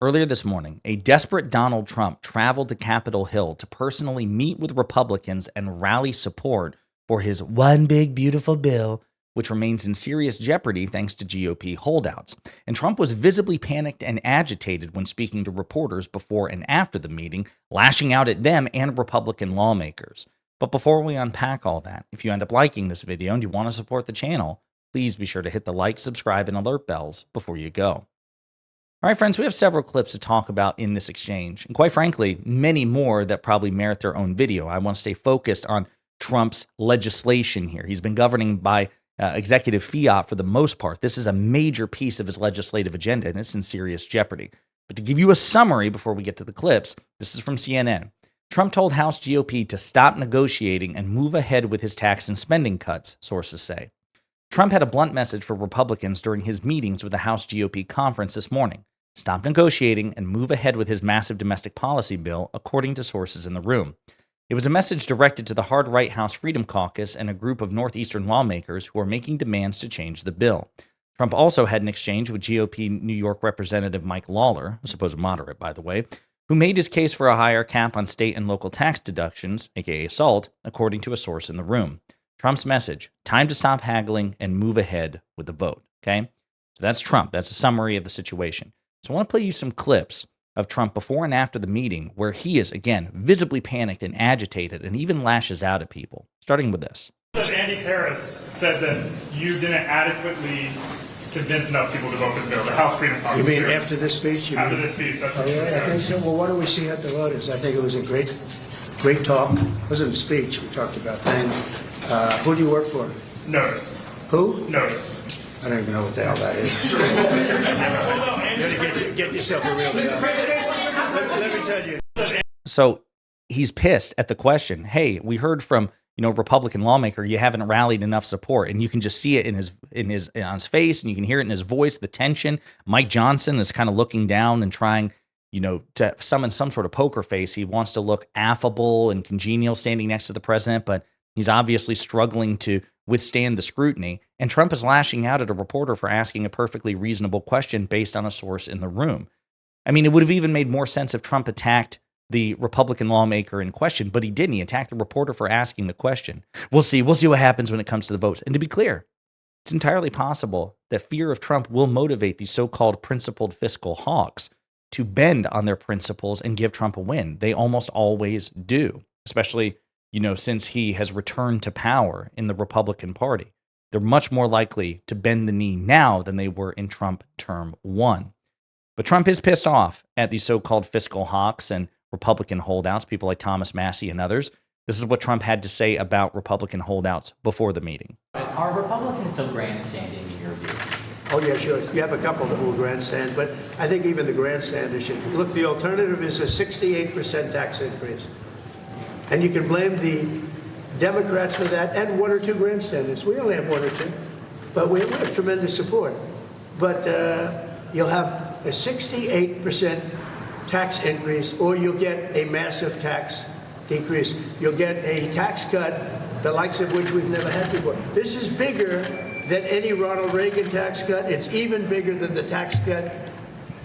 Earlier this morning, a desperate Donald Trump traveled to Capitol Hill to personally meet with Republicans and rally support for his one big beautiful bill, which remains in serious jeopardy thanks to GOP holdouts. And Trump was visibly panicked and agitated when speaking to reporters before and after the meeting, lashing out at them and Republican lawmakers. But before we unpack all that, if you end up liking this video and you want to support the channel, please be sure to hit the like, subscribe, and alert bells before you go. All right, friends, we have several clips to talk about in this exchange, and quite frankly, many more that probably merit their own video. I want to stay focused on Trump's legislation here. He's been governing by executive fiat for the most part. This is a major piece of his legislative agenda, and it's in serious jeopardy. But to give you a summary before we get to the clips, this is from CNN. Trump told House GOP to stop negotiating and move ahead with his tax and spending cuts, sources say. Trump had a blunt message for Republicans during his meetings with the House GOP conference this morning. Stop negotiating and move ahead with his massive domestic policy bill, according to sources in the room. It was a message directed to the hard-right House Freedom Caucus and a group of Northeastern lawmakers who are making demands to change the bill. Trump also had an exchange with GOP New York Representative Mike Lawler, a supposed moderate, by the way, who made his case for a higher cap on state and local tax deductions, aka SALT, according to a source in the room. Trump's message: time to stop haggling and move ahead with the vote. Okay? So that's Trump. That's a summary of the situation. So I want to play you some clips of Trump before and after the meeting where he is, again, visibly panicked and agitated and even lashes out at people, starting with this. Andy Harris said that you didn't adequately convince enough people to vote for the bill. The House Freedom Caucus. You mean after this speech? After this speech, that's what I think so. Well, what do we see at the voters? I think it was a great talk. It wasn't a speech. We talked about things. Who do you work for? Notice. Who? Notice. I don't even know what the hell that is. Get yourself a real job. Let me tell you. So he's pissed at the question. Hey, we heard from Republican lawmaker, you haven't rallied enough support, and you can just see it on his face, and you can hear it in his voice, the tension. Mike Johnson is kind of looking down and trying, to summon some sort of poker face. He wants to look affable and congenial standing next to the president, but he's obviously struggling to withstand the scrutiny. And Trump is lashing out at a reporter for asking a perfectly reasonable question based on a source in the room. I mean, it would have even made more sense if Trump attacked the Republican lawmaker in question, but he didn't. He attacked the reporter for asking the question. We'll see what happens when it comes to the votes. And to be clear, it's entirely possible that fear of Trump will motivate these so-called principled fiscal hawks to bend on their principles and give Trump a win. They almost always do, especially since he has returned to power in the Republican Party. They're much more likely to bend the knee now than they were in Trump term 1. But Trump is pissed off at these so-called fiscal hawks and Republican holdouts, people like Thomas Massie and others. This is what Trump had to say about Republican holdouts before the meeting. Are Republicans still grandstanding in your view? Oh, yeah, sure. You have a couple that will grandstand, but I think even the grandstanders should. Look, the alternative is a 68% tax increase. And you can blame the Democrats for that and one or two grandstanders. We only have one or two, but we have tremendous support. But you'll have a 68% tax increase, or you'll get a massive tax decrease. You'll get a tax cut, the likes of which we've never had before. This is bigger than any Ronald Reagan tax cut. It's even bigger than the tax cut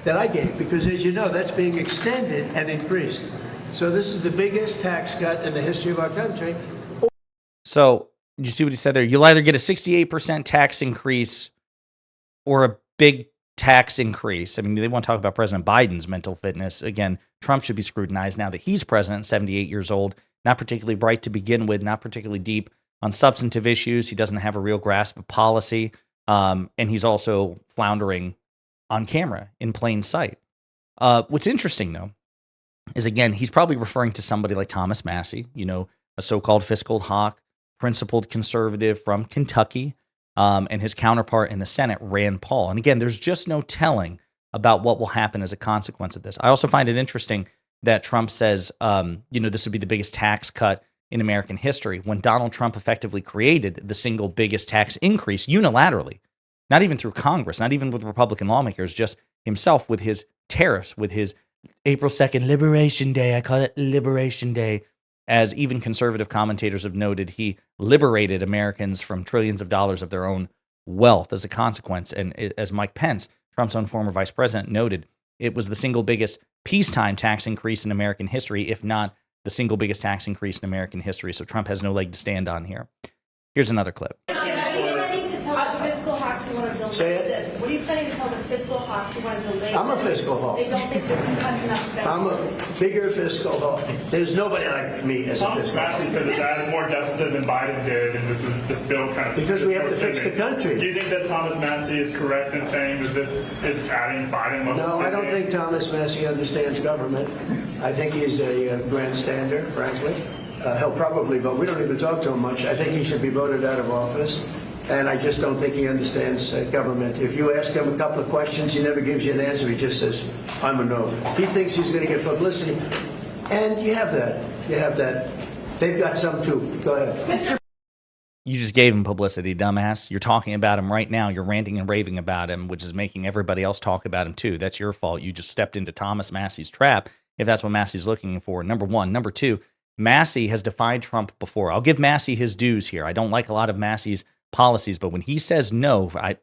that I gave, because as you know, that's being extended and increased. So this is the biggest tax cut in the history of our country. So did you see what he said there? You'll either get a 68% tax increase or a big tax increase. I mean, they want to talk about President Biden's mental fitness. Again, Trump should be scrutinized now that he's president, 78 years old, not particularly bright to begin with, not particularly deep on substantive issues. He doesn't have a real grasp of policy, and he's also floundering on camera in plain sight. What's interesting, though, is, again, he's probably referring to somebody like Thomas Massie, a so-called fiscal hawk, principled conservative from Kentucky, and his counterpart in the Senate, Rand Paul. And again, there's just no telling about what will happen as a consequence of this. I also find it interesting that Trump says, this would be the biggest tax cut in American history, when Donald Trump effectively created the single biggest tax increase unilaterally, not even through Congress, not even with Republican lawmakers, just himself with his tariffs, with his April 2nd Liberation Day. I call it Liberation Day. As even conservative commentators have noted, he liberated Americans from trillions of dollars of their own wealth as a consequence. And as Mike Pence, Trump's own former vice president, noted, It was the single biggest peacetime tax increase in American history, if not the single biggest tax increase in American history. So Trump has no leg to stand on here. Here's another clip. What are you planning to tell the fiscal hawks who want to delay Say it. this? What are you planning to tell the fiscal hawks who want to delay I'm a this? fiscal hawk. They don't think this cuts enough spending. I'm a bigger fiscal hawk. There's nobody like me as a Thomas fiscal Massey hawk. said that that is more deficit than Biden did, and this bill kind of... Because we have to fix the country. Do you think that Thomas Massey is correct in saying that this is adding Biden level No, I don't spending? think Thomas Massey understands government. I think he's a grandstander, frankly. He'll probably vote. We don't even talk to him much. I think he should be voted out of office. And I just don't think he understands government. If you ask him a couple of questions, he never gives you an answer. He just says, I'm a no. He thinks he's going to get publicity. And you have that. You have that. They've got some too. Go ahead. You just gave him publicity, dumbass. You're talking about him right now. You're ranting and raving about him, which is making everybody else talk about him too. That's your fault. You just stepped into Thomas Massey's trap, if that's what Massey's looking for, number one. Number two, Massey has defied Trump before. I'll give Massey his dues here. I don't like a lot of Massey's policies, but when he says no, I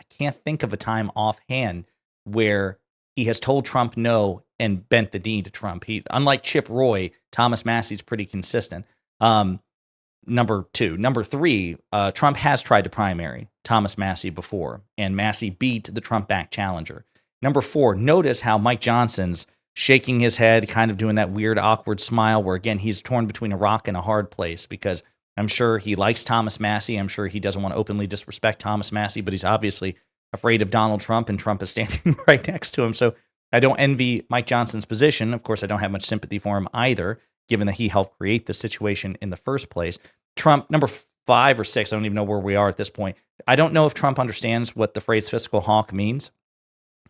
can't think of a time offhand where he has told Trump no and bent the knee to Trump. Unlike Chip Roy, Thomas Massey's pretty consistent. Number two. Number three, Trump has tried to primary Thomas Massey before, and Massey beat the Trump-backed challenger. Number four, notice how Mike Johnson's shaking his head, kind of doing that weird, awkward smile where, again, he's torn between a rock and a hard place because I'm sure he likes Thomas Massey. I'm sure he doesn't want to openly disrespect Thomas Massey, but he's obviously afraid of Donald Trump, and Trump is standing right next to him. So I don't envy Mike Johnson's position. Of course, I don't have much sympathy for him either, given that he helped create the situation in the first place. Trump, number 5 or 6, I don't even know where we are at this point. I don't know if Trump understands what the phrase fiscal hawk means,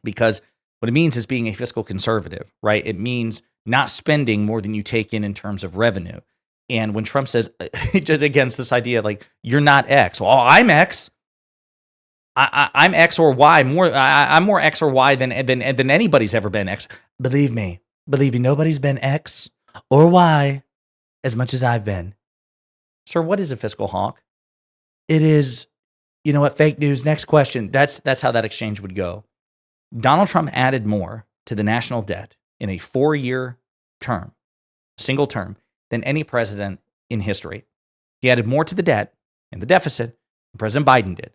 because what it means is being a fiscal conservative, right? It means not spending more than you take in terms of revenue. And when Trump says, just against this idea, like, you're not X. Well, I'm X. I'm X or Y. I'm more X or Y than anybody's ever been X. Believe me, nobody's been X or Y as much as I've been. Sir, what is a fiscal hawk? It is, you know what, fake news. Next question. That's how that exchange would go. Donald Trump added more to the national debt in a 4-year term, single term, than any president in history. He added more to the debt and the deficit than President Biden did.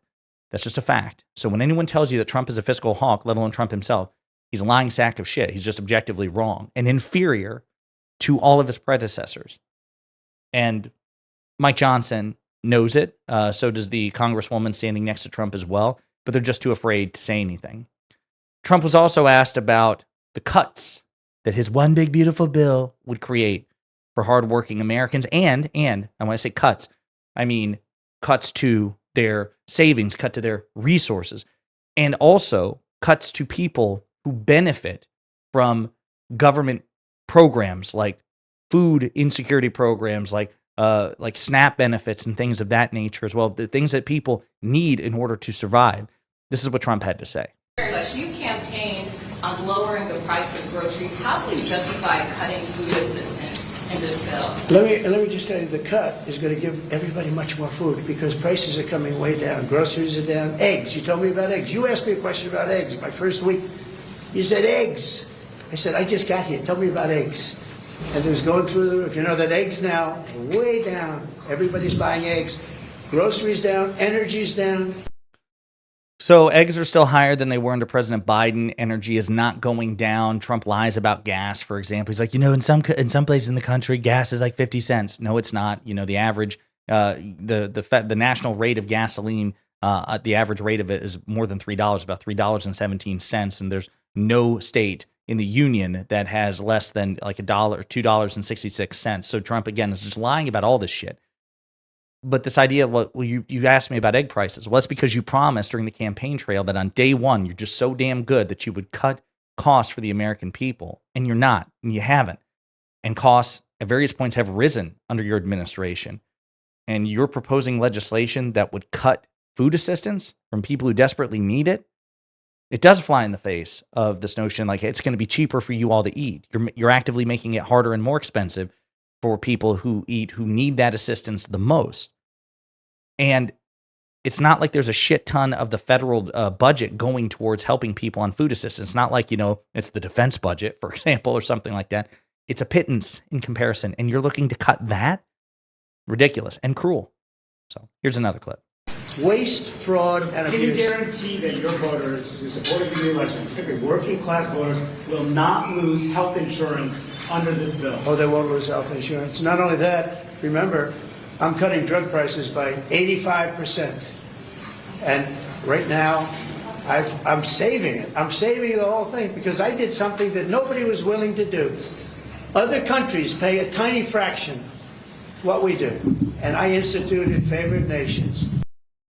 That's just a fact. So when anyone tells you that Trump is a fiscal hawk, let alone Trump himself, he's a lying sack of shit. He's just objectively wrong and inferior to all of his predecessors. And Mike Johnson knows it. So does the congresswoman standing next to Trump as well, but they're just too afraid to say anything. Trump was also asked about the cuts that his one big beautiful bill would create for hardworking Americans. And when I say cuts, I mean cuts to their savings, cut to their resources, and also cuts to people who benefit from government programs like food insecurity programs, like SNAP benefits and things of that nature as well, the things that people need in order to survive. This is what Trump had to say. Very much. You campaigned on lowering the price of groceries. How will you justify cutting food assistance in this bill? Let me just tell you, the cut is going to give everybody much more food because prices are coming way down. Groceries are down. Eggs. You told me about eggs. You asked me a question about eggs my first week. You said eggs. I said, I just got here. Tell me about eggs. And it was going through the roof. You know that eggs now are way down. Everybody's buying eggs. Groceries down. Energy's down. So eggs are still higher than they were under President Biden. Energy is not going down. Trump lies about gas, for example. He's like, in some places in the country, gas is like 50 cents. No, it's not. The average, the national rate of gasoline, the average rate of it is more than $3, about $3.17. And there's no state in the union that has less than like $2.66. So Trump, again, is just lying about all this shit. But this idea of, you asked me about egg prices. Well, that's because you promised during the campaign trail that on day one, you're just so damn good that you would cut costs for the American people. And you're not, and you haven't. And costs at various points have risen under your administration. And you're proposing legislation that would cut food assistance from people who desperately need it. It does fly in the face of this notion like it's going to be cheaper for you all to eat. You're actively making it harder and more expensive for people who need that assistance the most. And It's not like there's a shit ton of the federal budget going towards helping people on food assistance. It's not like, it's the defense budget, for example, or something like that. It's a pittance in comparison. And you're looking to cut that? Ridiculous and cruel. So here's another clip. Waste, fraud, and Can you abuse. guarantee that your voters who supported the election, particularly working class voters, will not lose health insurance under this bill? Oh, they won't lose health insurance. Not only that, remember, I'm cutting drug prices by 85%. And right now, I'm saving it. I'm saving the whole thing because I did something that nobody was willing to do. Other countries pay a tiny fraction what we do. And I instituted favored nations.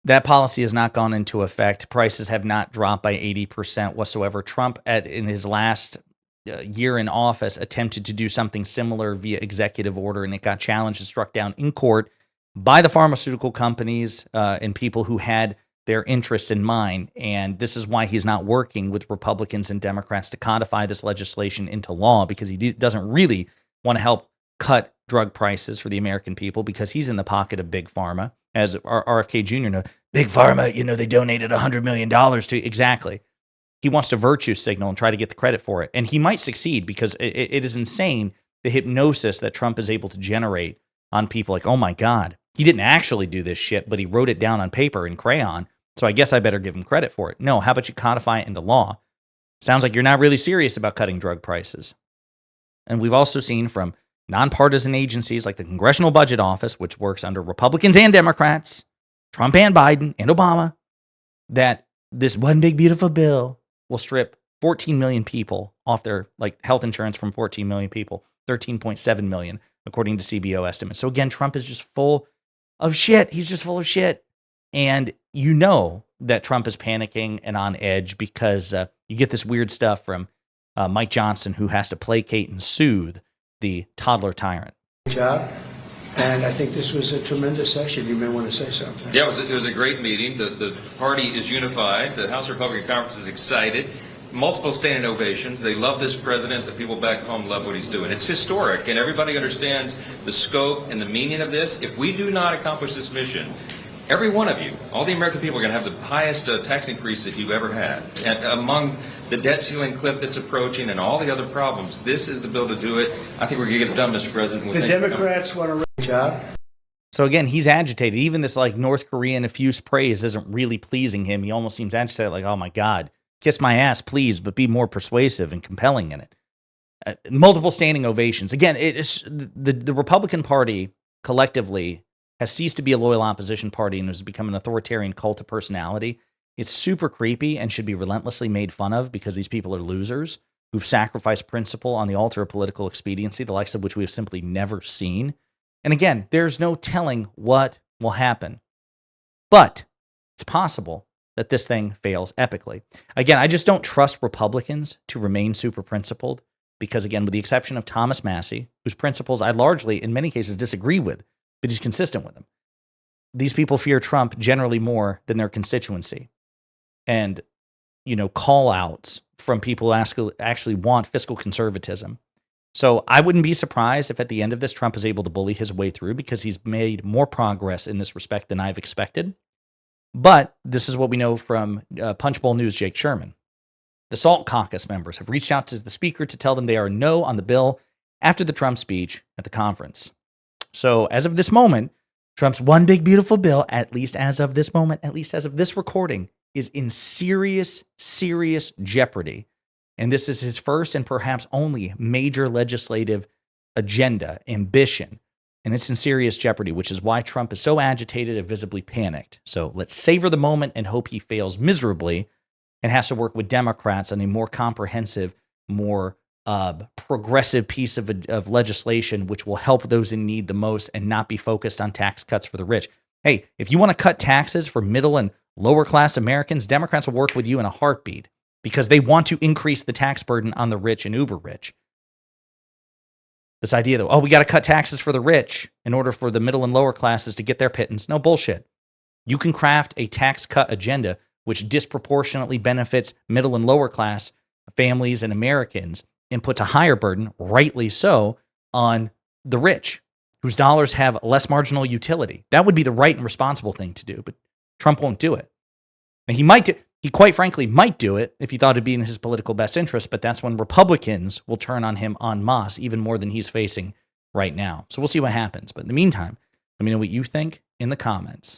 That policy has not gone into effect. Prices have not dropped by 80% whatsoever. Trump, in his last year in office, attempted to do something similar via executive order, and it got challenged and struck down in court by the pharmaceutical companies and people who had their interests in mind. And this is why he's not working with Republicans and Democrats to codify this legislation into law, because he doesn't really want to help cut drug prices for the American people, because he's in the pocket of Big Pharma. As RFK Jr. knows, Big Pharma, they donated $100 million to. Exactly. He wants to virtue signal and try to get the credit for it. And he might succeed, because it is insane, the hypnosis that Trump is able to generate on people. Like, oh my God, he didn't actually do this shit, but he wrote it down on paper in crayon. So I guess I better give him credit for it. No, how about you codify it into law? Sounds like you're not really serious about cutting drug prices. And we've also seen from nonpartisan agencies like the Congressional Budget Office, which works under Republicans and Democrats, Trump and Biden and Obama, that this one big beautiful bill will strip 14 million people off their health insurance from 14 million people, 13.7 million, according to CBO estimates. So again, Trump is just full of shit. He's just full of shit. And you know that Trump is panicking and on edge because you get this weird stuff from Mike Johnson, who has to placate and soothe the toddler tyrant. Good job. And I think this was a tremendous session. You may want to say something. Yeah, it was a great meeting. The party is unified. The House Republican Conference is excited. Multiple standing ovations. They love this president. The people back home love what he's doing. It's historic, and everybody understands the scope and the meaning of this. If we do not accomplish this mission, every one of you, all the American people, are going to have the highest tax increase that you've ever had. And among the debt ceiling cliff that's approaching and all the other problems, this is the bill to do it. I think we're going to get it done, Mr. President. The Democrats want a job. So again, he's agitated. Even this North Korean effuse praise isn't really pleasing him. He almost seems agitated, like, oh my God, kiss my ass, please, but be more persuasive and compelling in it. Multiple standing ovations. Again, the Republican Party collectively has ceased to be a loyal opposition party and has become an authoritarian cult of personality. It's super creepy and should be relentlessly made fun of, because these people are losers who've sacrificed principle on the altar of political expediency, the likes of which we have simply never seen. And again, there's no telling what will happen. But it's possible that this thing fails epically. Again, I just don't trust Republicans to remain super principled, because again, with the exception of Thomas Massie, whose principles I largely, in many cases, disagree with, but he's consistent with them, these people fear Trump generally more than their constituency. And, call outs from people who actually want fiscal conservatism. So I wouldn't be surprised if at the end of this, Trump is able to bully his way through, because he's made more progress in this respect than I've expected. But this is what we know from Punch Bowl News' Jake Sherman. The SALT caucus members have reached out to the speaker to tell them they are no on the bill after the Trump speech at the conference. So as of this moment, Trump's one big beautiful bill, at least as of this moment, at least as of this recording, is in serious, serious jeopardy. And this is his first and perhaps only major legislative agenda, ambition. And it's in serious jeopardy, which is why Trump is so agitated and visibly panicked. So let's savor the moment and hope he fails miserably and has to work with Democrats on a more comprehensive, more progressive piece of legislation, which will help those in need the most and not be focused on tax cuts for the rich. Hey, if you want to cut taxes for middle and lower class Americans, Democrats will work with you in a heartbeat, because they want to increase the tax burden on the rich and uber rich. This idea that, we got to cut taxes for the rich in order for the middle and lower classes to get their pittance. No bullshit. You can craft a tax cut agenda which disproportionately benefits middle and lower class families and Americans and puts a higher burden, rightly so, on the rich, whose dollars have less marginal utility. That would be the right and responsible thing to do. But Trump won't do it. And he quite frankly might do it if he thought it'd be in his political best interest, but that's when Republicans will turn on him en masse, even more than he's facing right now. So we'll see what happens. But in the meantime, let me know what you think in the comments.